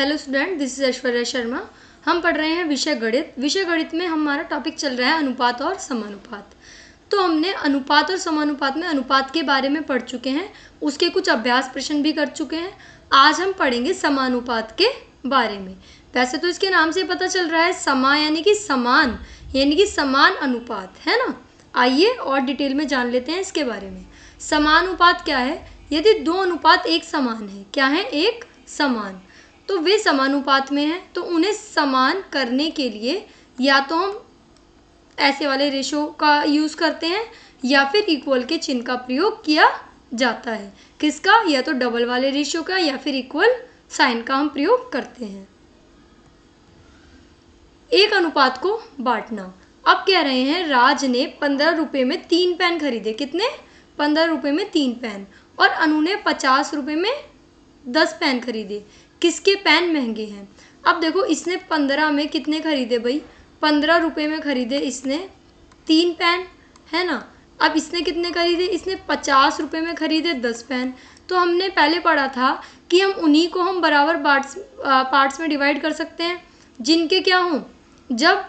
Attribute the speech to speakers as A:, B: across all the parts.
A: Hello student, this is Aishwarya Sharma. हम पढ़ रहे हैं विषय गणित। विषय गणित में हमारा टॉपिक चल रहा है अनुपात और समानुपात। तो हमने अनुपात और समानुपात में अनुपात के बारे में पढ़ चुके हैं, उसके कुछ अभ्यास प्रश्न भी कर चुके हैं। आज हम पढ़ेंगे समानुपात के बारे में। वैसे तो इसके नाम से पता चल रहा है समा यानी कि समान, यानी कि समान अनुपात, है ना। आइए और डिटेल में जान लेते हैं इसके बारे में। समानुपात क्या है? यदि दो अनुपात एक समान है, क्या है? एक समान, तो वे समानुपात में हैं, तो उन्हें समान करने के लिए या तो हम ऐसे वाले रेशो का यूज़ करते हैं या फिर इक्वल के चिन्ह का प्रयोग किया जाता है। किसका? या तो डबल वाले रेशो का या फिर इक्वल साइन का हम प्रयोग करते हैं। एक अनुपात को बांटना। अब कह रहे हैं राज ने 15 रुपये में 3 पेन खरीदे। कितने? 15 रुपये में 3 पेन। और अनु ने 50 रुपये में 10 पेन खरीदे। किसके पेन महंगे हैं? अब देखो, इसने 15 में कितने खरीदे भाई? 15 रुपये में खरीदे इसने 3 पेन, है ना। अब इसने कितने खरीदे? इसने 50 रुपये में खरीदे 10 पेन। तो हमने पहले पढ़ा था कि हम उन्हीं को हम बराबर पार्ट्स में डिवाइड कर सकते हैं जिनके क्या हों, जब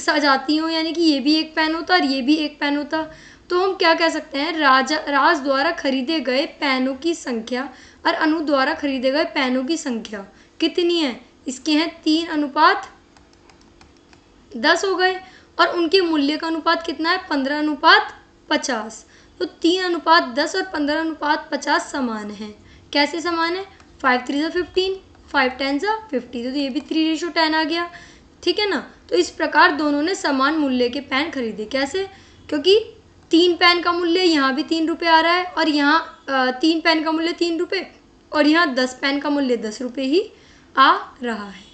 A: सजाती हों, यानी कि ये भी एक पेन होता और ये भी एक पेन होता। तो हम क्या कह सकते हैं? राज द्वारा खरीदे गए पेनों की संख्या और अनु द्वारा खरीदे गए पेनों की संख्या कितनी है? इसके हैं 3:10 हो गए। और उनके मूल्य का अनुपात कितना है? 15:50। तो 3:10 और 15:50 समान है। कैसे समान है? 5 3 15, 5 10 50। तो ये भी 3:10 आ गया, ठीक है ना। तो इस प्रकार दोनों ने समान मूल्य के पेन खरीदे। कैसे? क्योंकि 3 पेन का मूल्य यहाँ भी 3 रुपये आ रहा है और यहाँ 3 पेन का मूल्य 3 रुपये और यहाँ 10 पेन का मूल्य 10 रुपये ही आ रहा है,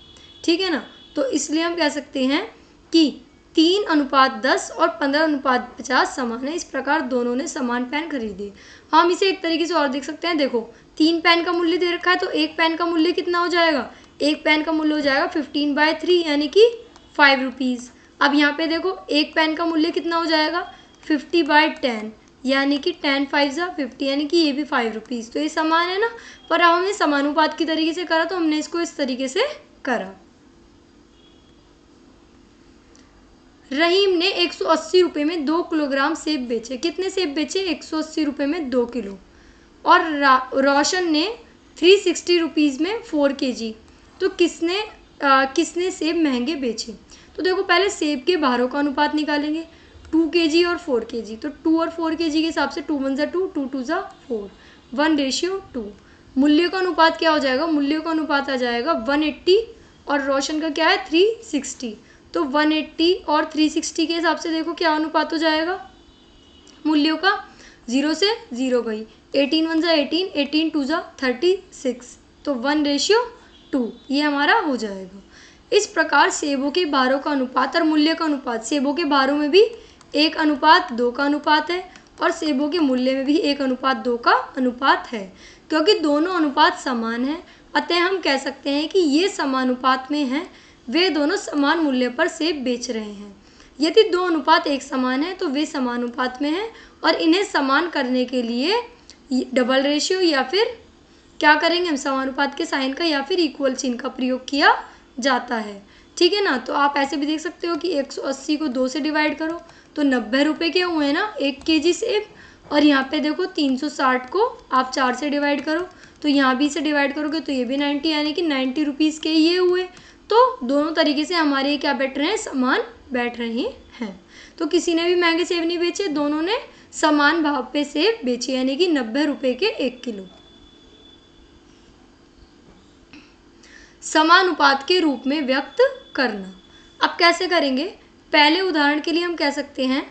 A: ठीक है ना। तो इसलिए हम कह सकते हैं कि 3:10 और 15:50 समान है। इस प्रकार दोनों ने समान पेन खरीदे। हम इसे एक तरीके से और देख सकते हैं। देखो, 3 पेन का मूल्य दे रखा है, तो एक पेन का मूल्य कितना हो जाएगा? एक पेन का मूल्य हो जाएगा 15/3 यानी कि 5 रुपीज़। अब यहाँ पे देखो, एक पेन का मूल्य कितना हो जाएगा? 50/10 यानी कि 10 5 50, यानी कि ये भी 5 रुपीज़। तो ये समान है ना। पर अब हमने समानुपात की तरीके से करा, तो हमने इसको इस तरीके से करा। रहीम ने 180 रुपये में 2 किलोग्राम सेब बेचे। कितने सेब बेचे? 180 रुपये में 2 किलो। और रोशन ने 360 रुपीज़ में 4 kg। तो किसने सेब महंगे बेचे? तो देखो, पहले सेब के भारों का अनुपात निकालेंगे, 2 kg और 4 kg। तो 2 और 4 kg के हिसाब से 2 1 2, 2 2 4, 1:2। मूल्य का अनुपात क्या हो जाएगा? मूल्य का अनुपात आ जाएगा 180 और रोशन का क्या है? 360। तो 180 और 360 के हिसाब से देखो क्या अनुपात हो जाएगा मूल्यों का? 0 से 0 गई। 18 1 18, 18 2 36। तो 1:2 ये हमारा हो जाएगा। इस प्रकार सेबों के भारों का अनुपात और मूल्य का अनुपात, सेबों के भारों में भी 1:2 का अनुपात है और सेबों के मूल्य में भी 1:2 का अनुपात है। क्योंकि दोनों अनुपात समान हैं, अतः हम कह सकते हैं कि ये समानुपात में हैं। वे दोनों समान मूल्य पर सेब बेच रहे हैं। यदि दो अनुपात एक समान है तो वे समानुपात में हैं और इन्हें समान करने के लिए डबल रेशियो या फिर क्या करेंगे हम? समानुपात के साइन का या फिर इक्वल चिन्ह का प्रयोग किया जाता है, ठीक है ना। तो आप ऐसे भी देख सकते हो कि 180 को 2 से डिवाइड करो तो 90 रुपये के हुए ना 1 kg सेब। और यहाँ पे देखो 360 को आप 4 से डिवाइड करो तो यहाँ भी से डिवाइड करोगे तो ये भी 90, यानी कि 90 रुपीज़ के ये हुए। तो दोनों तरीके से हमारे ये क्या बैठ रहे हैं? समान बैठ रहे हैं। तो किसी ने भी महंगे सेब नहीं बेचे, दोनों ने समान भाव पे सेब बेचे, यानी कि 90 रुपये के 1 किलो। समानुपात के रूप में व्यक्त करना। अब कैसे करेंगे? पहले उदाहरण के लिए हम कह सकते हैं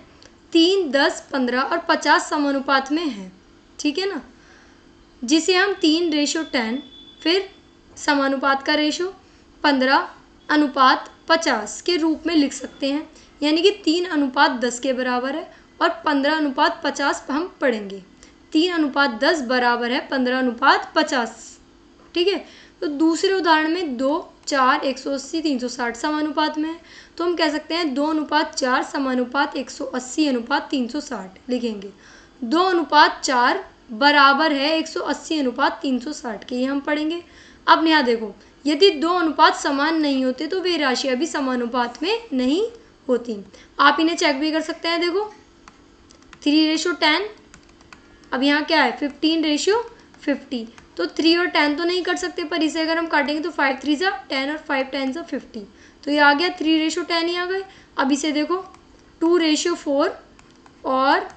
A: 3 10 15 और 50 समानुपात में हैं, ठीक है ना। जिसे हम 3:10, फिर समानुपात का रेशो 15:50 के रूप में लिख सकते हैं, यानी कि 3:10 के बराबर है और 15:50 हम पढ़ेंगे। 3:10 बराबर है 15:50, ठीक है। तो दूसरे उदाहरण में 2 4 180 360 समानुपात में है, तो हम कह सकते हैं 2:4 समानुपात 180 अनुपात 360 लिखेंगे। 2:4 बराबर है 180 अनुपात 360 के, ये हम पढ़ेंगे। अब यहाँ देखो, यदि दो अनुपात समान नहीं होते तो वे राशियाँ भी समानुपात में नहीं होती। आप इन्हें चेक भी कर सकते हैं। देखो 3:10। अब यहाँ क्या है 15:50। तो 3 और 10 तो नहीं कर सकते, पर इसे अगर हम काटेंगे तो 5 3 जा 10 और 5 10 जा 50, तो ये आ गया 3:10 ही आ गए। अब इसे देखो 2:4 और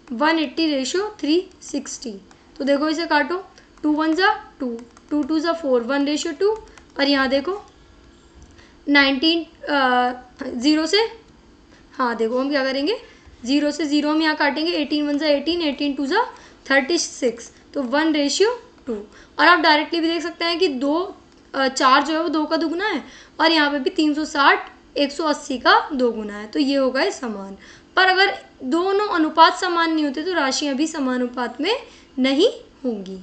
A: 180:360, तो देखो इसे काटो, 2 1 जा 2, 2 2 जा 4, 1:2। और यहाँ देखो 19 0 से, हाँ देखो हम क्या करेंगे, 0 से 0 हम यहाँ काटेंगे, 18 1 जा 18, 18 2 जा 36, तो 1:2। और आप डायरेक्टली भी देख सकते हैं कि 4 जो है वो 2 का दुगुना है, और यहाँ पे भी 360 180 का 2 गुना है, तो ये हो गए समान। पर अगर दोनों अनुपात समान नहीं होते तो राशियाँ भी समानुपात में नहीं होंगी।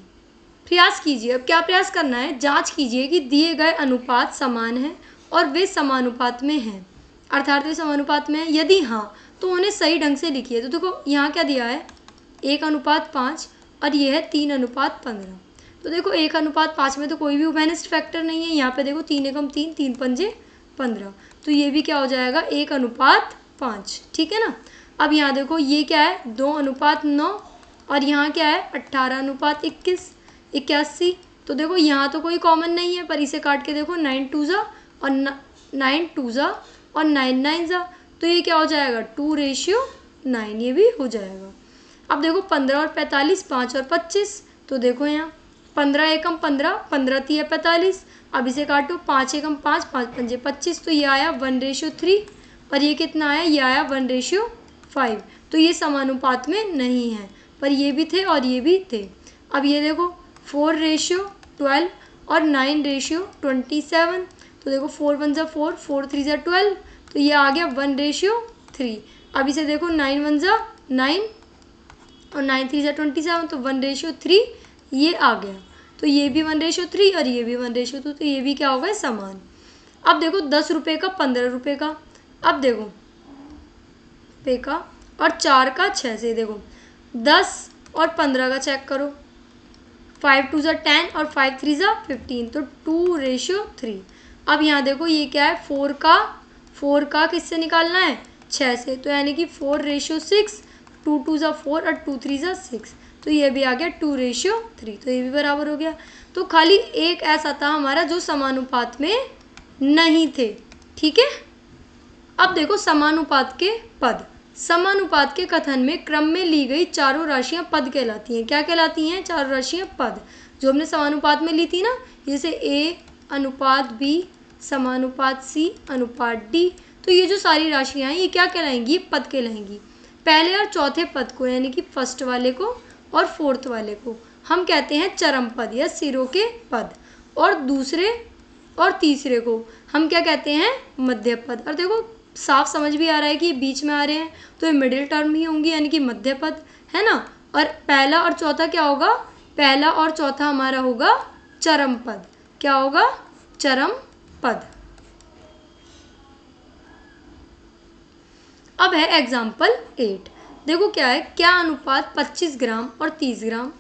A: प्रयास कीजिए। अब क्या प्रयास करना है, जांच कीजिए कि दिए गए अनुपात समान हैं और वे समानुपात में हैं, अर्थात वे समानुपात में हैं। यदि हाँ तो उन्हें सही ढंग से लिखिए। तो देखो यहाँ क्या दिया है, 1:5 और ये है 3:15। तो देखो 1:5 में तो कोई भी उभयनिष्ठ फैक्टर नहीं है। यहाँ पे देखो 3 एकम 3, 3 पंजे 15, तो ये भी क्या हो जाएगा 1:5, ठीक है ना। अब यहाँ देखो ये क्या है 2:9 और यहाँ क्या है 18:21, 81। तो देखो यहाँ तो कोई कॉमन नहीं है, पर इसे काट के देखो 9 2 जा और 9 2 जा और 9 9 जा, तो ये क्या हो जाएगा 2:9, ये भी हो जाएगा। अब देखो 15 और 45, 5 और 25, तो देखो यहाँ 15 एकम 15, 15 3 45। अब इसे काटो, 5 एकम 5, 5 पंजे 25, तो ये आया 1:3। और ये कितना आया, ये आया 1:5। तो ये समानुपात में नहीं है, पर ये भी थे और ये भी थे। अब ये देखो 4:12 और 9:27, तो देखो 4 1 जा 4, 4 3 जा 12, तो ये आ गया 1:3। अब इसे देखो 9 1 जा 9 और 9 3 जा 27, तो 1:3 ये आ गया। तो ये भी 1:3 और ये भी 1:2, तो ये भी क्या हो गए समान। अब देखो 10 रुपये का, 15 रुपये का। अब देखो रुपये का और 4 का 6 से, देखो 10 और 15 का चेक करो, 5 2 जा 10 और 5 3 जा 15, तो 2:3। अब यहाँ देखो ये क्या है 4 का किससे निकालना है 6 से, तो यानी कि 4:6, 2 2 जा 4 और 2 3 जा 6, तो ये भी आ गया 2:3, तो ये भी बराबर हो गया। तो खाली एक ऐसा था हमारा जो समानुपात में नहीं थे, ठीक है। अब देखो समानुपात के पद। समानुपात के कथन में क्रम में ली गई चारों राशियां पद कहलाती हैं। क्या कहलाती हैं, चारों राशियां पद, जो हमने समानुपात में ली थी ना, जैसे A अनुपात B समानुपात C अनुपात D, तो ये जो सारी राशियां हैं ये क्या कहलाएंगी, ये पद कहलाएंगी। पहले और चौथे पद को, यानी कि फर्स्ट वाले को और फोर्थ वाले को हम कहते हैं चरम पद या सिरों के पद, और दूसरे और तीसरे को हम क्या कहते हैं, मध्य पद। और देखो साफ समझ भी आ रहा है कि ये बीच में आ रहे हैं, तो ये मिडिल टर्म ही होंगी, यानी कि मध्य पद, है ना। और पहला और चौथा क्या होगा, पहला और चौथा हमारा होगा चरम पद। क्या होगा, चरम पद। अब है एग्जाम्पल 8। देखो क्या है, क्या अनुपात 25 ग्राम और 30 ग्राम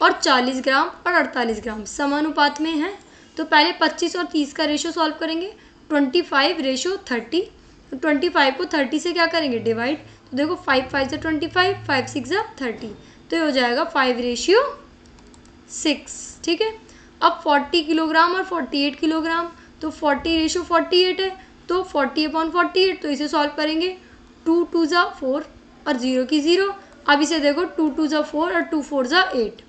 A: और 40 ग्राम और 48 ग्राम समानुपात में है। तो पहले 25 और 30 का रेशो सॉल्व करेंगे, 25:30। तो 25 को 30 से क्या करेंगे, डिवाइड। तो देखो 5 5 जा 25, 5 6 जा 30, तो ये हो जाएगा 5:6, ठीक है। अब 40 किलोग्राम और 48 किलोग्राम, तो 40:48 है, तो 40/48, तो इसे सॉल्व करेंगे, 2 2 जा 4 और 0 की 0। अब इसे देखो 2 2 जा 4 और 2 4 जा 8।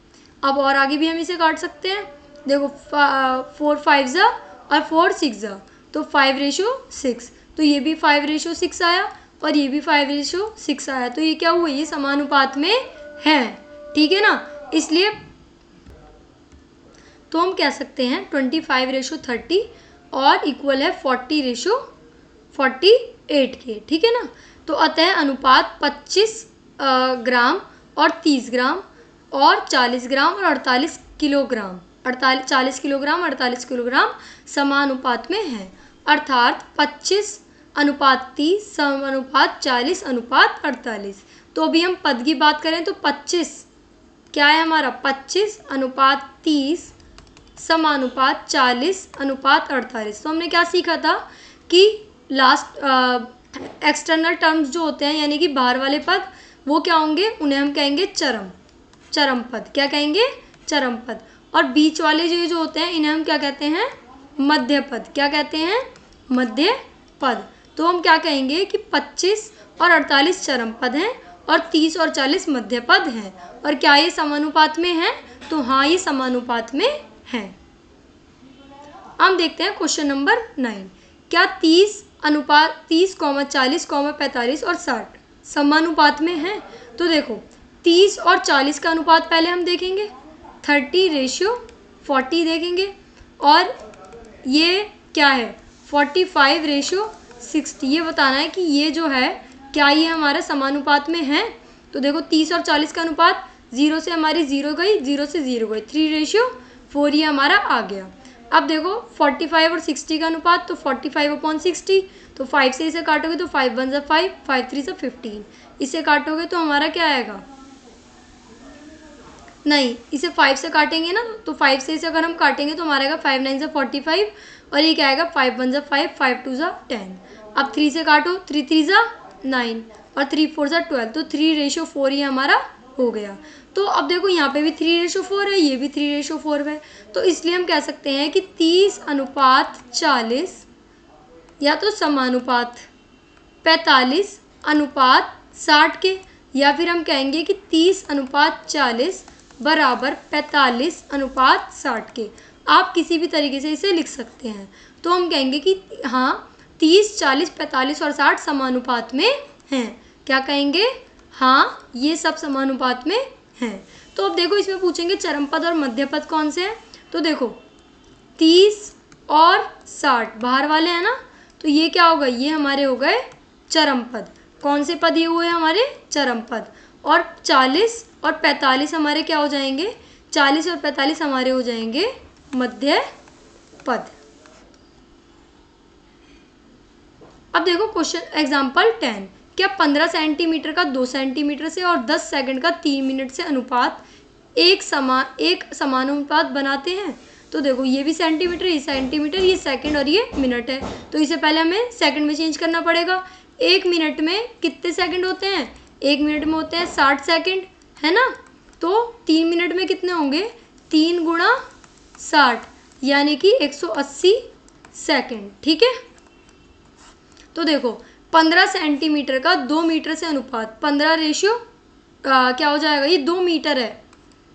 A: अब और आगे भी हम इसे काट सकते हैं, देखो 4 5 जा और 4 6 जा, तो 5:6, तो ये भी 5:6 आया और ये भी 5:6 आया, तो ये क्या हुआ, ये समानुपात में है, ठीक है ना। इसलिए तो हम कह सकते हैं 25:30 और इक्वल है 40:48 के, ठीक है ना। तो अतः अनुपात 25 ग्राम और 30 ग्राम और 40 ग्राम और 48 किलोग्राम, 40 किलोग्राम 48 किलोग्राम समानुपात में है, अर्थात 25:30 समानुपात 40:48। तो अभी हम पद की बात करें तो 25 क्या है हमारा 25:30 समानुपात 40:48। तो हमने क्या सीखा था कि लास्ट एक्सटर्नल टर्म्स जो होते हैं यानी कि बाहर वाले पद वो क्या होंगे, उन्हें हम कहेंगे चरम पद। क्या कहेंगे, चरम पद। और बीच वाले जो होते हैं इन्हें हम क्या कहते हैं, मध्य पद। क्या कहते हैं, मध्य पद। तो हम क्या कहेंगे कि 25 और 48 चरम पद हैं और 30 और 40 मध्य पद हैं। और क्या ये समानुपात में हैं, तो हाँ ये समानुपात में हैं। हम देखते हैं क्वेश्चन नंबर 9। क्या 30, 40, 45 और 60 समानुपात में हैं? तो देखो 30 और 40 का अनुपात पहले हम देखेंगे, 30:40 देखेंगे। और ये क्या है, 45:60। ये बताना है कि ये जो है क्या ये हमारा समानुपात में है। तो देखो 30 और 40 का अनुपात 0 से हमारी 0 गई, 0 से 0 गई, 3:4 ये हमारा आ गया। अब देखो 45 और 60 का अनुपात, तो 45/60। तो 5 से इसे काटोगे तो 5 1 जा 5, 5 3 जा 15। इसे काटोगे तो हमारा क्या आएगा, नहीं इसे 5 से काटेंगे ना, तो 5 से इसे अगर हम काटेंगे तो हमारा आएगा 5 9 जा 45 और ये क्या आएगा 5 1 जा 5, 5 2 जा 10। अब 3 से काटो, 3 3 जा 9 और 3 4 जा 12। तो 3:4 ये हमारा हो गया। तो अब देखो यहाँ पे भी 3:4 है, ये भी 3:4 है। तो इसलिए हम कह सकते हैं कि 30:40 या तो समानुपात 45:60 के, या फिर हम कहेंगे कि 30:40 बराबर 45:60 के। आप किसी भी तरीके से इसे लिख सकते हैं। तो हम कहेंगे कि हाँ 30, 40, 45 और 60 समानुपात में हैं। क्या कहेंगे, हाँ ये सब समानुपात में हैं। तो अब देखो इसमें पूछेंगे चरम पद और मध्य पद कौन से हैं। तो देखो 30 और 60 बाहर वाले हैं ना, तो ये क्या होगा, ये हमारे हो गए चरम पद। कौन से पद ये हुए हमारे, चरम पद। और 40 और 45 हमारे क्या हो जाएंगे, 40 और 45 हमारे हो जाएंगे मध्य पद। अब देखो क्वेश्चन एग्जाम्पल 10। क्या 15 सेंटीमीटर का 2 सेंटीमीटर से और 10 सेकंड का 3 मिनट से अनुपात एक समानुपात बनाते हैं? तो देखो ये भी सेंटीमीटर, ये सेंटीमीटर, ये सेकंड और ये मिनट है। तो इसे पहले हमें सेकंड में चेंज करना पड़ेगा। 1 मिनट में कितने सेकंड होते हैं, 1 मिनट में होते हैं 60 सेकंड, है ना। तो 3 मिनट में कितने होंगे, 3 × 60 यानी कि 180 सेकंड। ठीक है। तो देखो 15 सेंटीमीटर का 2 मीटर से अनुपात, 15 क्या हो जाएगा, ये 2 मीटर है।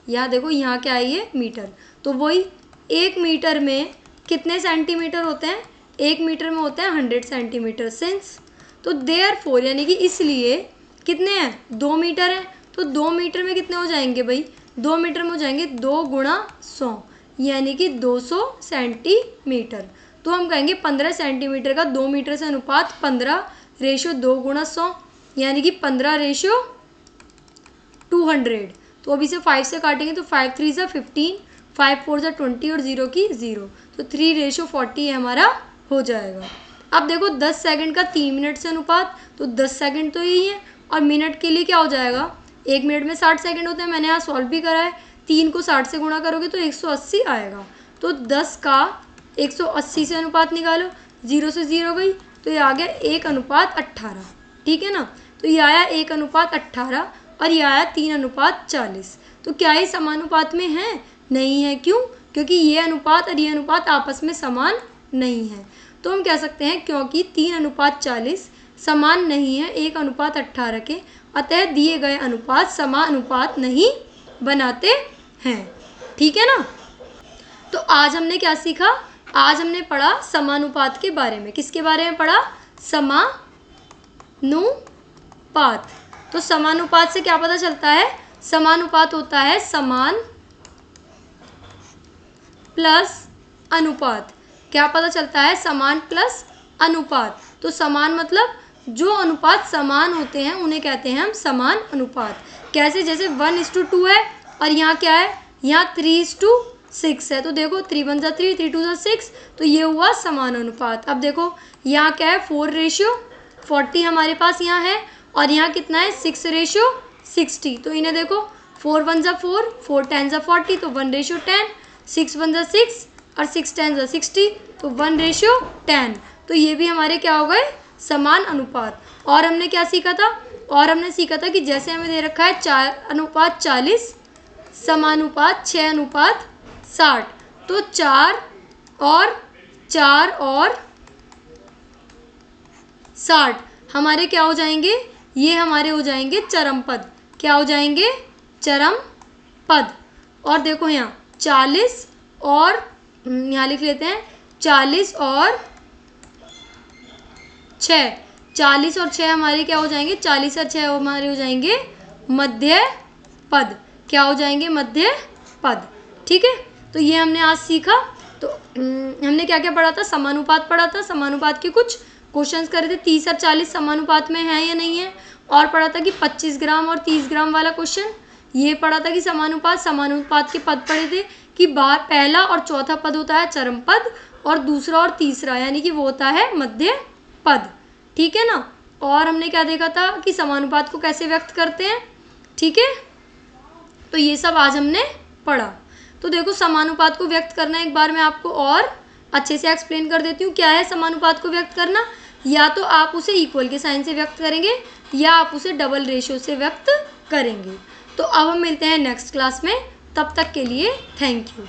A: यहाँ देखो यहाँ क्या है, ये मीटर। तो वही 1 मीटर में कितने सेंटीमीटर होते हैं, 1 मीटर में होते हैं 100 सेंटीमीटर। सिंस तो देयरफॉर यानी कि इसलिए कितने हैं, 2 मीटर हैं। तो 2 मीटर में कितने हो जाएंगे भाई, 2 मीटर में हो जाएंगे 2 × 100 यानी कि 200 सेंटीमीटर। तो हम कहेंगे 15 सेंटीमीटर का 2 मीटर से अनुपात 15:2 × 100 यानी कि 15:200। तो अब इसे 5 से काटेंगे तो 5 3 जा 15, 5 4 जा 20 और 0 की 0। तो 3:40 हमारा हो जाएगा। अब देखो 10 सेकंड का 3 मिनट से अनुपात, तो 10 सेकंड तो यही है। और मिनट के लिए क्या हो जाएगा, 1 मिनट में 60 सेकंड होते हैं, मैंने यहाँ सॉल्व भी करा है। 3 को 60 से गुणा करोगे तो 180 आएगा। तो 10 का 180 से अनुपात निकालो, 0 से 0 गई, तो ये आ गया 1:18। ठीक है ना। तो ये आया 1:18 और ये आया 3:40। तो क्या ये समानुपात में है, नहीं है। क्यों, क्योंकि ये अनुपात और ये अनुपात आपस में समान नहीं है। तो हम कह सकते हैं क्योंकि 3:40 समान नहीं है 1:18 के, अतः दिए गए अनुपात समानुपात नहीं बनाते हैं। ठीक है ना। तो आज हमने क्या सीखा, आज हमने पढ़ा समानुपात के बारे में। किसके बारे में पढ़ा, समानुपात। तो समानुपात से क्या पता चलता है, समानुपात होता है समान प्लस अनुपात। क्या पता चलता है, समान प्लस अनुपात। तो समान मतलब जो अनुपात समान होते हैं उन्हें कहते हैं हम समान अनुपात। कैसे, जैसे 1:2 है और यहाँ क्या है, यहाँ 3:6 है। तो देखो 3 1 जा 3, 3 2 जा 6, तो ये हुआ समान अनुपात। अब देखो यहाँ क्या है, 4:40 हमारे पास यहाँ है और यहाँ कितना है 6:60। तो इन्हें देखो 4 1 जा 4, 4 10 जा 40, तो 1:10, 6 1 जा 6 और 6 10 जा 60, तो 1:10। तो ये भी हमारे क्या हो गए, समान अनुपात। और हमने क्या सीखा था, और हमने सीखा था कि जैसे हमें दे रखा है 4:40 समानुपात 6:60, तो 4 और 60 हमारे क्या हो जाएंगे, ये हमारे हो जाएंगे चरम पद। क्या हो जाएंगे, चरम पद। और देखो यहाँ 40 और यहाँ लिख लेते हैं 40 और 6, 40 और 6 हमारे क्या हो जाएंगे, 40 और 6 हमारे हो जाएंगे मध्य पद। क्या हो जाएंगे, मध्य पद। ठीक है, तो ये हमने आज सीखा। तो हमने क्या क्या पढ़ा था, समानुपात पढ़ा था, समानुपात के कुछ क्वेश्चंस करे थे, 30 और 40 समानुपात में है या नहीं है। और पढ़ा था कि 25 ग्राम और 30 ग्राम वाला क्वेश्चन। ये पढ़ा था कि समानुपात के पद पढ़े थे कि पहला और चौथा पद होता है चरम पद और दूसरा और तीसरा यानी कि वो होता है मध्य पद। ठीक है ना। और हमने क्या देखा था कि समानुपात को कैसे व्यक्त करते हैं। ठीक है, तो ये सब आज हमने पढ़ा। तो देखो समानुपात को व्यक्त करना एक बार मैं आपको और अच्छे से एक्सप्लेन कर देती हूँ। क्या है समानुपात को व्यक्त करना, या तो आप उसे इक्वल के साइन से व्यक्त करेंगे या आप उसे डबल रेशियो से व्यक्त करेंगे। तो अब हम मिलते हैं नेक्स्ट क्लास में, तब तक के लिए थैंक यू।